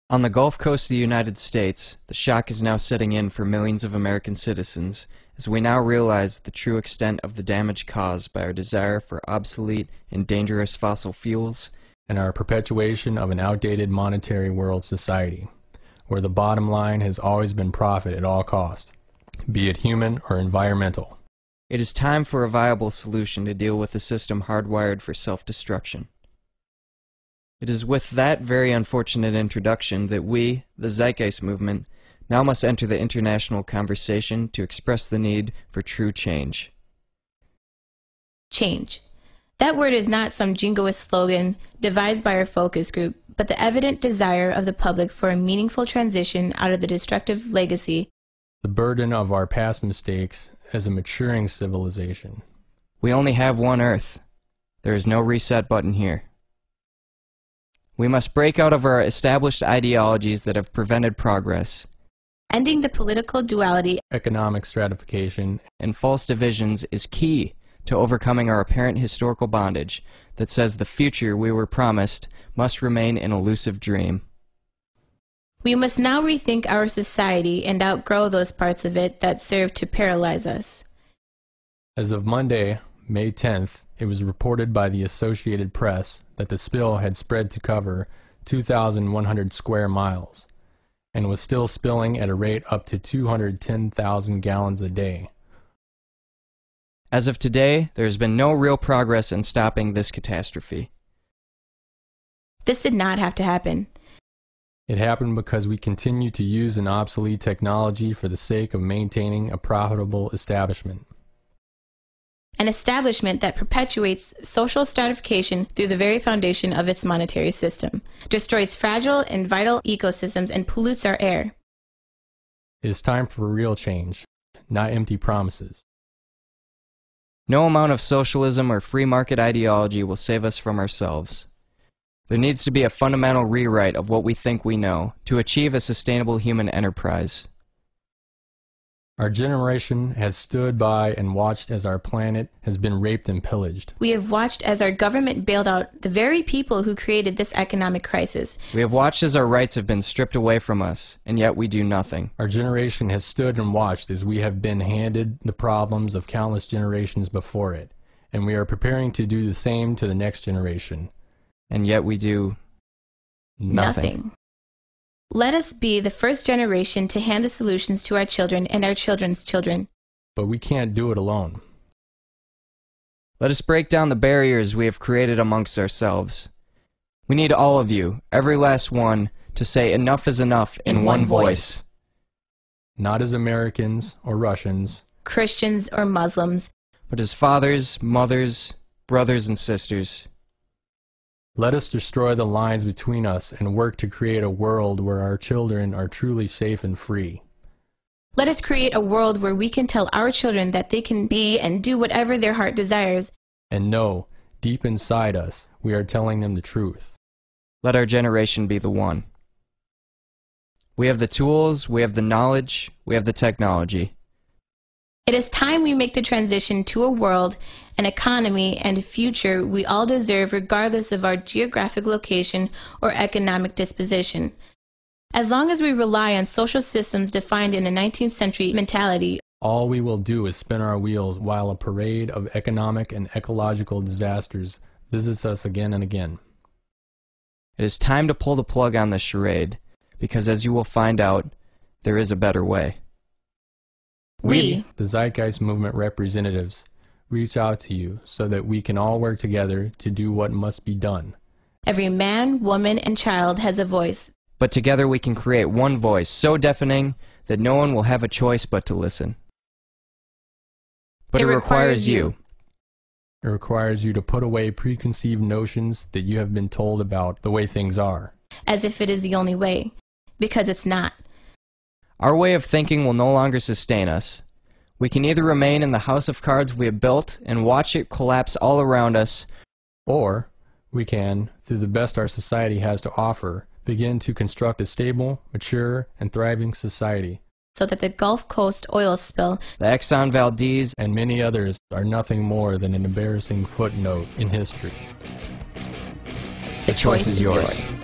On the Gulf Coast of the United States, the shock is now setting in for millions of American citizens as we now realize the true extent of the damage caused by our desire for obsolete and dangerous fossil fuels and our perpetuation of an outdated monetary world society, where the bottom line has always been profit at all costs, be it human or environmental. It is time for a viable solution to deal with a system hardwired for self-destruction. It is with that very unfortunate introduction that we, the Zeitgeist movement, now must enter the international conversation to express the need for true change. Change. That word is not some jingoist slogan devised by our focus group, but the evident desire of the public for a meaningful transition out of the destructive legacy, the burden of our past mistakes as a maturing civilization. We only have one Earth. There is no reset button here. We must break out of our established ideologies that have prevented progress. Ending the political duality, economic stratification, and false divisions is key to overcoming our apparent historical bondage that says the future we were promised must remain an elusive dream. We must now rethink our society and outgrow those parts of it that serve to paralyze us. As of Monday, May 10th, it was reported by the Associated Press that the spill had spread to cover 2,100 square miles and was still spilling at a rate up to 210,000 gallons a day. As of today, there has been no real progress in stopping this catastrophe. This did not have to happen. It happened because we continue to use an obsolete technology for the sake of maintaining a profitable establishment. An establishment that perpetuates social stratification through the very foundation of its monetary system, destroys fragile and vital ecosystems, and pollutes our air. It is time for real change, not empty promises. No amount of socialism or free market ideology will save us from ourselves. There needs to be a fundamental rewrite of what we think we know to achieve a sustainable human enterprise. Our generation has stood by and watched as our planet has been raped and pillaged. We have watched as our government bailed out the very people who created this economic crisis. We have watched as our rights have been stripped away from us, and yet we do nothing. Our generation has stood and watched as we have been handed the problems of countless generations before it, and we are preparing to do the same to the next generation. And yet we do nothing. Let us be the first generation to hand the solutions to our children and our children's children. But we can't do it alone. Let us break down the barriers we have created amongst ourselves. We need all of you, every last one, to say enough is enough in one voice. Not as Americans or Russians, Christians or Muslims, but as fathers, mothers, brothers, and sisters. Let us destroy the lines between us and work to create a world where our children are truly safe and free. Let us create a world where we can tell our children that they can be and do whatever their heart desires. And know, deep inside us, we are telling them the truth. Let our generation be the one. We have the tools, we have the knowledge, we have the technology. It is time we make the transition to a world, an economy, and a future we all deserve regardless of our geographic location or economic disposition. As long as we rely on social systems defined in a 19th century mentality, all we will do is spin our wheels while a parade of economic and ecological disasters visits us again and again. It is time to pull the plug on this charade, because as you will find out, there is a better way. We, the Zeitgeist movement representatives, reach out to you so that we can all work together to do what must be done. Every man, woman, and child has a voice. But together we can create one voice so deafening that no one will have a choice but to listen. But it requires you. It requires you to put away preconceived notions that you have been told about the way things are. As if it is the only way, because it's not. Our way of thinking will no longer sustain us. We can either remain in the house of cards we have built and watch it collapse all around us, or we can, through the best our society has to offer, begin to construct a stable, mature, and thriving society. So that the Gulf Coast oil spill, the Exxon Valdez, and many others are nothing more than an embarrassing footnote in history. The choice is yours.